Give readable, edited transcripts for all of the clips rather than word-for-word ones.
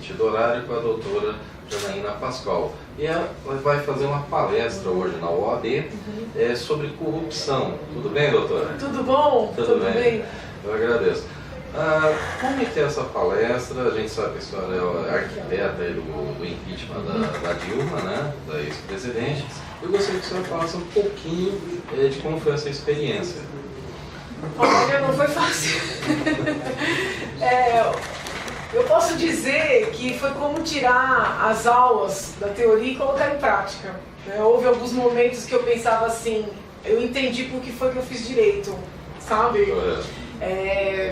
sentido horário com a doutora Janaína Pascoal. E ela vai fazer uma palestra hoje na OAB sobre corrupção. Tudo bem, doutora? Tudo bom? Tudo bem? Eu agradeço. Como é que é essa palestra? A gente sabe que a senhora é arquiteta do impeachment da Dilma, né? Da ex-presidente. Eu gostaria que a senhora falasse um pouquinho de como foi essa experiência. Olha, não foi fácil. Eu posso dizer que foi como tirar as aulas da teoria e colocar em prática. Houve alguns momentos que eu pensava assim, eu entendi por que foi que eu fiz direito, sabe?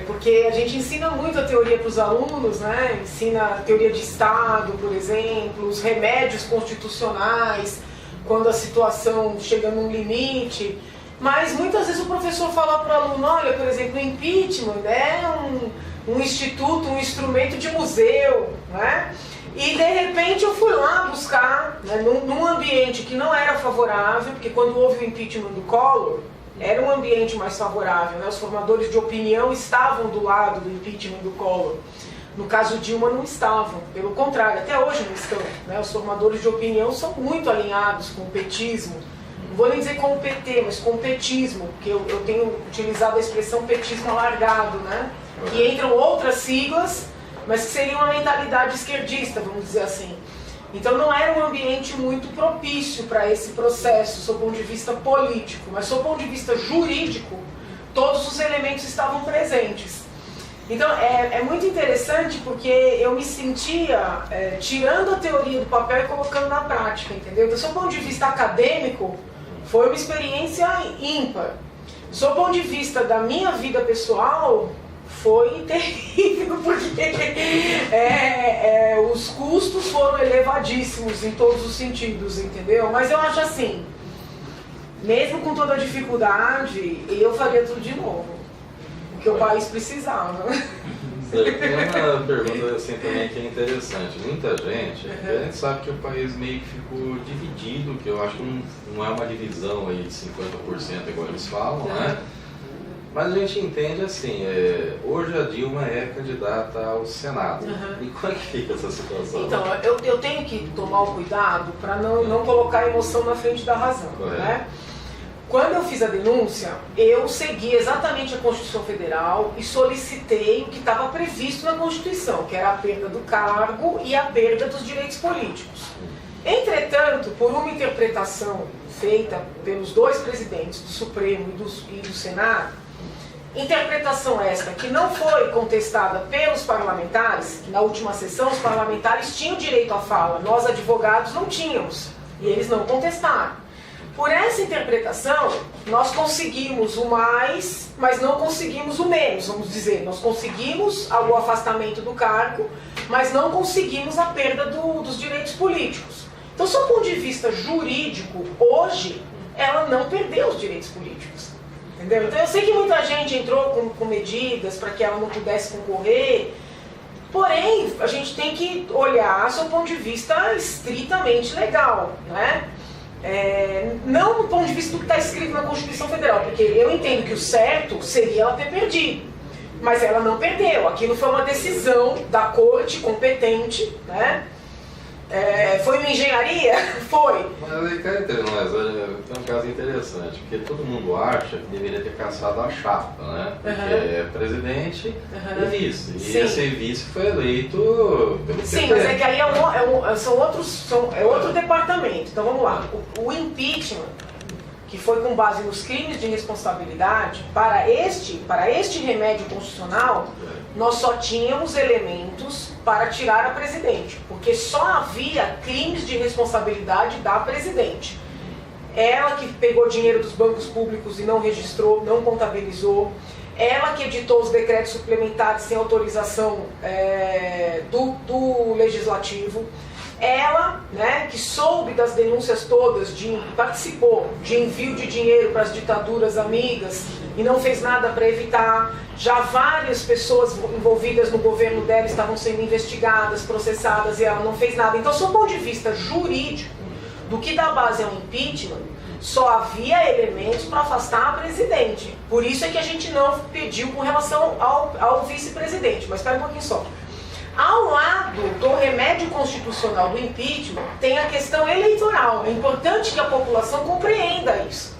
Porque a gente ensina muito a teoria para os alunos, né? Ensina a teoria de Estado, por exemplo, os remédios constitucionais, quando a situação chega num limite. Mas muitas vezes o professor fala para o aluno, olha, por exemplo, o impeachment é um instituto, um instrumento de museu, né? E de repente eu fui lá buscar, né, num ambiente que não era favorável, porque quando houve o impeachment do Collor, era um ambiente mais favorável, né? Os formadores de opinião estavam do lado do impeachment do Collor. No caso Dilma não estavam, pelo contrário, até hoje não estão, né? Os formadores de opinião são muito alinhados com o petismo. Não vou nem dizer com o PT, mas com o petismo, porque eu tenho utilizado a expressão petismo alargado, né? Que entram outras siglas, mas que seria uma mentalidade esquerdista, vamos dizer assim. Então não era um ambiente muito propício para esse processo, sob o ponto de vista político, mas sob o ponto de vista jurídico, todos os elementos estavam presentes. Então é muito interessante porque eu me sentia tirando a teoria do papel e colocando na prática, entendeu? Então, sob o ponto de vista acadêmico, foi uma experiência ímpar. Sob o ponto de vista da minha vida pessoal, foi terrível, porque os custos foram elevadíssimos em todos os sentidos, entendeu? Mas eu acho assim, mesmo com toda a dificuldade, eu faria tudo de novo, porque o país precisava. Tem uma pergunta assim também que é interessante. Muita gente, a gente sabe que o país meio que ficou dividido, que eu acho que não é uma divisão aí de 50% igual eles falam, né? Mas a gente entende assim, hoje a Dilma é candidata ao Senado. E como é que fica essa situação? Então, eu tenho que tomar o cuidado para não colocar a emoção na frente da razão, né? Quando eu fiz a denúncia, eu segui exatamente a Constituição Federal e solicitei o que estava previsto na Constituição, que era a perda do cargo e a perda dos direitos políticos. Entretanto, por uma interpretação feita pelos dois presidentes do Supremo e do Senado, interpretação esta que não foi contestada pelos parlamentares, que na última sessão os parlamentares tinham direito à fala, nós advogados não tínhamos, e eles não contestaram. Por essa interpretação, nós conseguimos o mais, mas não conseguimos o menos, vamos dizer. Nós conseguimos o afastamento do cargo, mas não conseguimos a perda dos direitos políticos. Então, sob o ponto de vista jurídico, hoje, ela não perdeu os direitos políticos. Entendeu? Então, eu sei que muita gente entrou com medidas para que ela não pudesse concorrer, porém, a gente tem que olhar sob o ponto de vista estritamente legal, né? Não do ponto de vista do que está escrito na Constituição Federal, porque eu entendo que o certo seria ela ter perdido, mas ela não perdeu. Aquilo foi uma decisão da corte competente, né? Foi uma engenharia? Foi. Mas aí cá entre nós, é um caso interessante, porque todo mundo acha que deveria ter caçado a chapa, né? Porque é presidente e vice. E esse vice foi eleito pelo Sim, PT. mas é que aí é outro departamento. Então vamos lá. O impeachment, que foi com base nos crimes de responsabilidade, para este remédio constitucional, nós só tínhamos elementos para tirar a presidente, porque só havia crimes de responsabilidade da presidente. Ela que pegou dinheiro dos bancos públicos e não registrou, não contabilizou, ela que editou os decretos suplementares sem autorização do legislativo, ela, né, que soube das denúncias todas, participou de envio de dinheiro para as ditaduras amigas e não fez nada para evitar. Já várias pessoas envolvidas no governo dela estavam sendo investigadas, processadas e ela não fez nada. Então, sob o ponto de vista jurídico, do que dá base ao impeachment, só havia elementos para afastar a presidente. Por isso é que a gente não pediu com relação ao vice-presidente. Mas espera um pouquinho só. Ao lado do remédio constitucional do impeachment, tem a questão eleitoral. É importante que a população compreenda isso,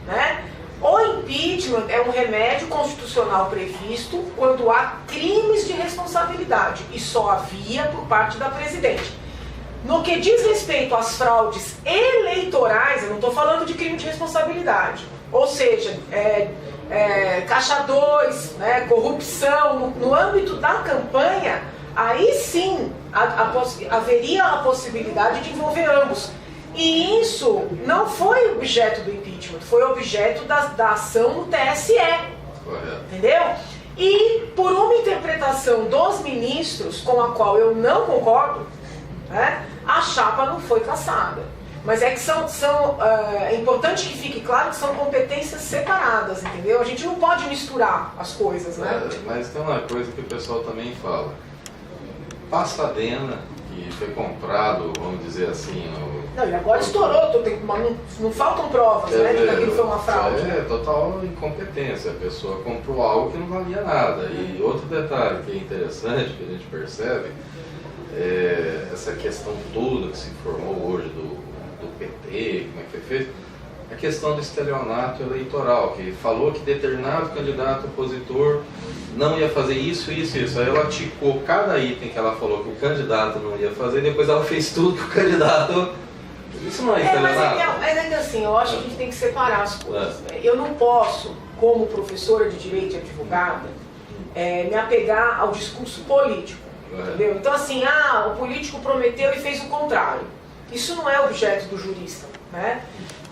né? O impeachment é um remédio constitucional previsto quando há crimes de responsabilidade, e só havia por parte da presidente. No que diz respeito às fraudes eleitorais, eu não estou falando de crime de responsabilidade, ou seja, caixa 2, né, corrupção, no âmbito da campanha, aí sim haveria a possibilidade de envolver ambos. E isso não foi objeto do impeachment, foi objeto da ação no TSE. Entendeu? E por uma interpretação dos ministros, com a qual eu não concordo, né, a chapa não foi cassada. Mas é que é importante que fique claro que são competências separadas, entendeu? A gente não pode misturar as coisas, né? Mas tem uma coisa que o pessoal também fala. Pasadena, que foi comprado, vamos dizer assim... Não, e agora estourou, não faltam provas, né, de que aquilo foi uma fraude. É total incompetência, a pessoa comprou algo que não valia nada. E outro detalhe que é interessante, que a gente percebe, é essa questão toda que se formou hoje do PT, como é que foi feito, a questão do estelionato eleitoral, que falou que determinado candidato opositor não ia fazer isso, isso, isso. Aí ela ticou cada item que ela falou que o candidato não ia fazer, e depois ela fez tudo que o candidato... Isso não é estelionato? Mas é que assim, eu acho que a gente tem que separar as coisas. Eu não posso, como professora de direito e advogada, me apegar ao discurso político. Entendeu? Então assim, o político prometeu e fez o contrário. Isso não é objeto do jurista, né?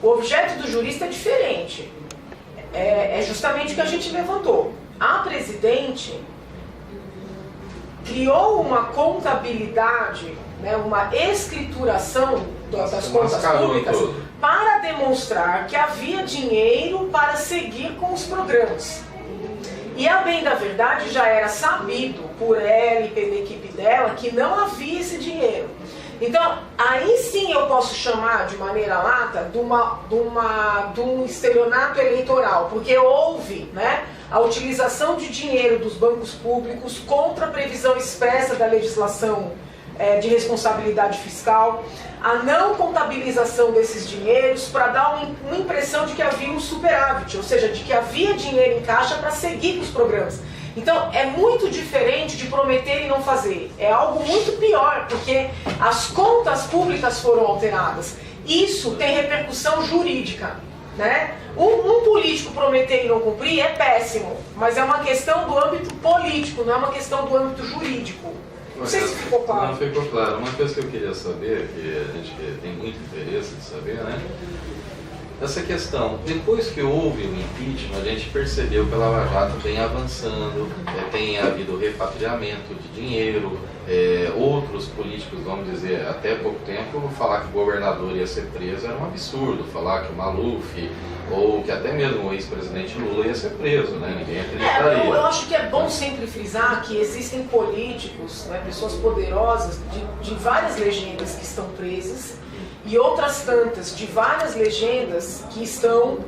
O objeto do jurista é diferente. É justamente o que a gente levantou. A presidente criou uma contabilidade, né, uma escrituração das contas públicas para demonstrar que havia dinheiro para seguir com os programas. E a bem da verdade já era sabido por ela e pela equipe dela que não havia esse dinheiro. Então, aí sim eu posso chamar de maneira lata de um estelionato eleitoral, porque houve, né, a utilização de dinheiro dos bancos públicos contra a previsão expressa da legislação de responsabilidade fiscal, a não contabilização desses dinheiros para dar uma impressão de que havia um superávit, ou seja, de que havia dinheiro em caixa para seguir com os programas. Então, é muito diferente de prometer e não fazer. É algo muito pior, porque as contas públicas foram alteradas. Isso tem repercussão jurídica, né? Um político prometer e não cumprir é péssimo, mas é uma questão do âmbito político, não é uma questão do âmbito jurídico. Não sei se ficou claro. Não, ficou claro. Uma coisa que eu queria saber, que a gente tem muito interesse de saber, né? Essa questão, depois que houve o impeachment, a gente percebeu que a Lava Jato vem avançando, tem havido repatriamento de dinheiro, outros políticos, vamos dizer, até pouco tempo, falar que o governador ia ser preso era um absurdo, falar que o Maluf, ou que até mesmo o ex-presidente Lula ia ser preso, né? Ninguém acreditaria. Eu acho que é bom sempre frisar que existem políticos, né, pessoas poderosas de várias legendas que estão presas, e outras tantas de várias legendas que estão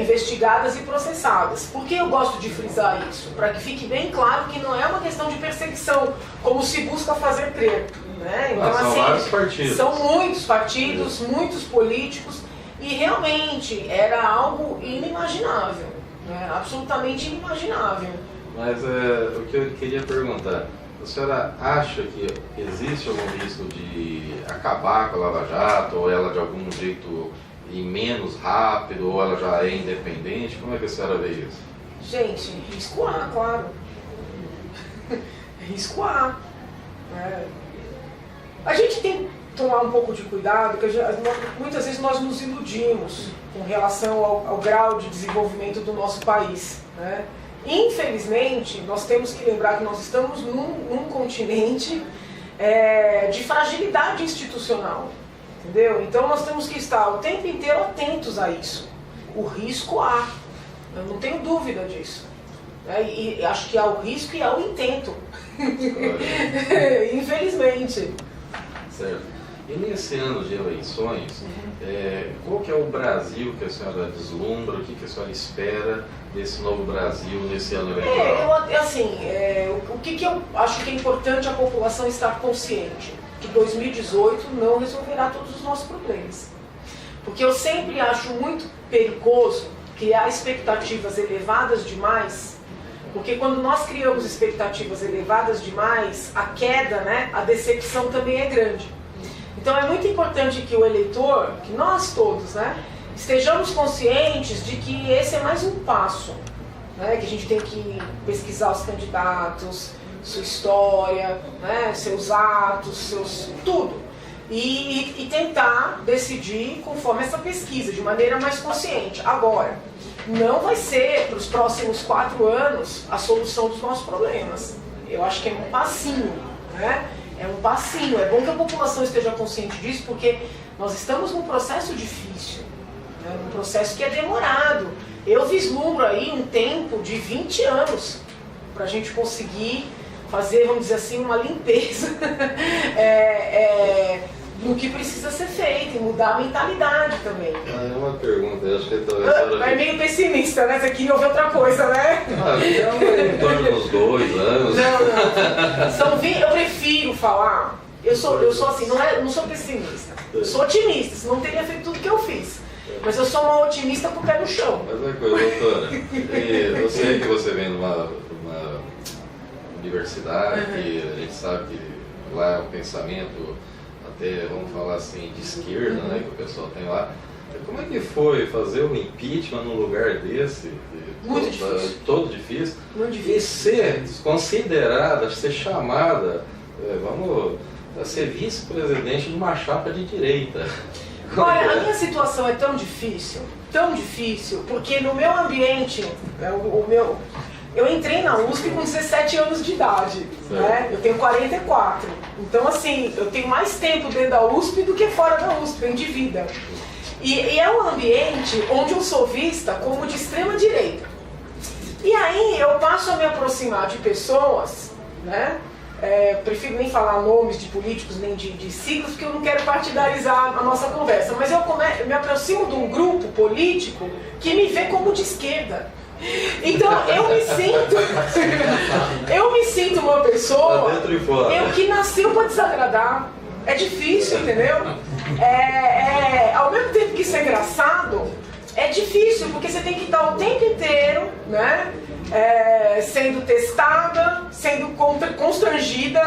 investigadas e processadas. Por que eu gosto de frisar isso? Para que fique bem claro que não é uma questão de perseguição, como se busca fazer crer, né? Então, são assim, vários partidos. São muitos partidos, muitos políticos, e realmente era algo inimaginável, né? Absolutamente inimaginável. Mas o que eu queria perguntar, a senhora acha que existe algum risco de acabar com a Lava Jato, ou ela de algum jeito ir menos rápido, ou ela já é independente? Como é que a senhora vê isso? Gente, risco há, claro. Risco há. A gente tem que tomar um pouco de cuidado, porque muitas vezes nós nos iludimos com relação ao grau de desenvolvimento do nosso país, né? Infelizmente, nós temos que lembrar que nós estamos num continente de fragilidade institucional, entendeu? Então nós temos que estar o tempo inteiro atentos a isso. O risco há, eu não tenho dúvida disso. E acho que há o risco e há o intento, infelizmente. Certo. E nesse ano de eleições, qual que é o Brasil que a senhora deslumbra, o que a senhora espera desse novo Brasil nesse ano eleitoral? O que eu acho que é importante a população estar consciente? Que 2018 não resolverá todos os nossos problemas. Porque eu sempre acho muito perigoso criar expectativas elevadas demais, porque quando nós criamos expectativas elevadas demais, a queda, né, a decepção também é grande. Então é muito importante que o eleitor, que nós todos, né, estejamos conscientes de que esse é mais um passo, né, que a gente tem que pesquisar os candidatos, sua história, né, seus atos, tudo. E tentar decidir conforme essa pesquisa, de maneira mais consciente. Agora, não vai ser para os próximos 4 anos a solução dos nossos problemas. Eu acho que é um passinho, né? É um passinho. É bom que a população esteja consciente disso, porque nós estamos num processo difícil, né? Um processo que é demorado. Eu vislumbro aí um tempo de 20 anos para a gente conseguir fazer, vamos dizer assim, uma limpeza no que precisa ser feito e mudar a mentalidade também. É uma pergunta, eu acho que talvez... É meio pessimista, né? Você queria ouvir outra coisa, né? Em torno dos 2 anos. Não. Eu prefiro falar. Eu sou assim, não sou pessimista. Eu sou otimista, senão não teria feito tudo que eu fiz. Mas eu sou uma otimista com o pé no chão. Mas é coisa, doutora. E eu sei que você vem de uma universidade, que a gente sabe que lá é um pensamento, até vamos falar assim, de esquerda, né, que o pessoal tem lá. Como é que foi fazer um impeachment num lugar desse? Muito difícil. Todo difícil. Muito difícil. E ser considerada, ser chamada, a ser vice-presidente de uma chapa de direita. Olha, a minha situação é tão difícil, porque no meu ambiente, eu entrei na USP com 17 anos de idade, né? Eu tenho 44. Então, assim, eu tenho mais tempo dentro da USP do que fora da USP, bem de vida. E é um ambiente onde eu sou vista como de extrema direita. E aí eu passo a me aproximar de pessoas, né? Prefiro nem falar nomes de políticos, nem de siglas, porque eu não quero partidarizar a nossa conversa. Mas eu me aproximo de um grupo político que me vê como de esquerda. Então eu me sinto uma pessoa que nasceu para desagradar. É difícil, entendeu? Ao mesmo tempo que isso é engraçado, é difícil, porque você tem que estar o tempo inteiro, né, sendo testada, sendo constrangida,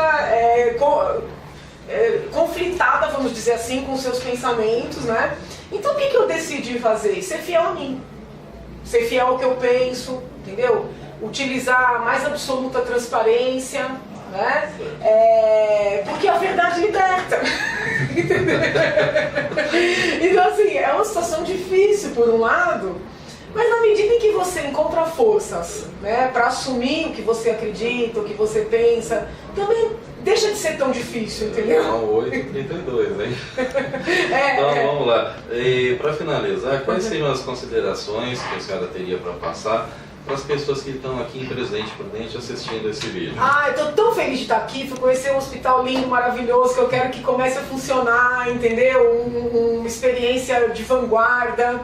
conflitada, vamos dizer assim, com seus pensamentos, né? Então o que eu decidi fazer? Ser fiel a mim. Ser fiel ao que eu penso, entendeu? Utilizar a mais absoluta transparência, né? Porque a verdade liberta. Então, assim, é uma situação difícil, por um lado, mas na medida em que você encontra forças, né, para assumir o que você acredita, o que você pensa, também deixa de ser tão difícil, entendeu? São 8h32, hein? Então vamos lá. E para finalizar, quais seriam as considerações que a senhora teria para passar para as pessoas que estão aqui em Presidente Prudente assistindo esse vídeo? Eu estou tão feliz de estar aqui, fui conhecer um hospital lindo, maravilhoso, que eu quero que comece a funcionar, entendeu? Uma experiência de vanguarda.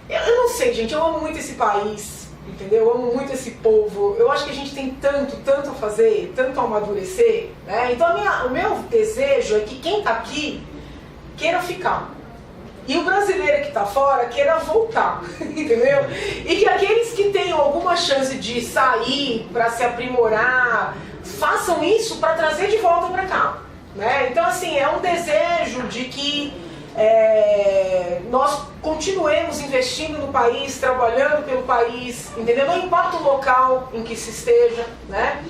Eu não sei, gente, eu amo muito esse país, entendeu? Eu amo muito esse povo. Eu acho que a gente tem tanto a fazer, tanto a amadurecer, né? Então o meu desejo é que quem está aqui queira ficar. E o brasileiro que está fora queira voltar, entendeu? E que aqueles que tenham alguma chance de sair para se aprimorar, façam isso para trazer de volta para cá, né? Então, assim, é um desejo de que nós continuemos investindo no país, trabalhando pelo país, entendeu? Não importa o local em que se esteja, né?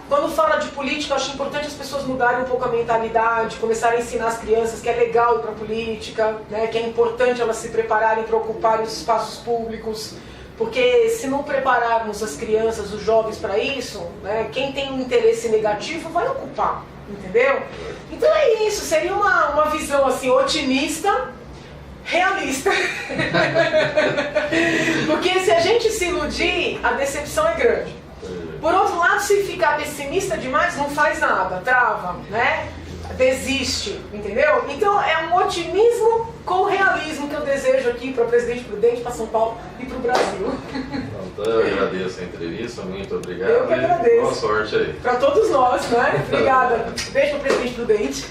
Quando fala de política, eu acho importante as pessoas mudarem um pouco a mentalidade, começarem a ensinar as crianças que é legal ir para a política, né? Que é importante elas se prepararem para ocuparem os espaços públicos, porque se não prepararmos as crianças, os jovens para isso, né? Quem tem um interesse negativo vai ocupar, entendeu? Então é isso, seria uma visão assim, otimista, realista. Porque se a gente se iludir, a decepção é grande. Por outro lado, se ficar pessimista demais, não faz nada, trava, né? desiste, entendeu? Então é um otimismo com realismo que eu desejo aqui para Presidente Prudente, para São Paulo e para o Brasil. Então, eu agradeço a entrevista, muito obrigado. Eu que agradeço. Boa sorte aí. Para todos nós, né? Obrigada. Beijo para o Presidente Prudente.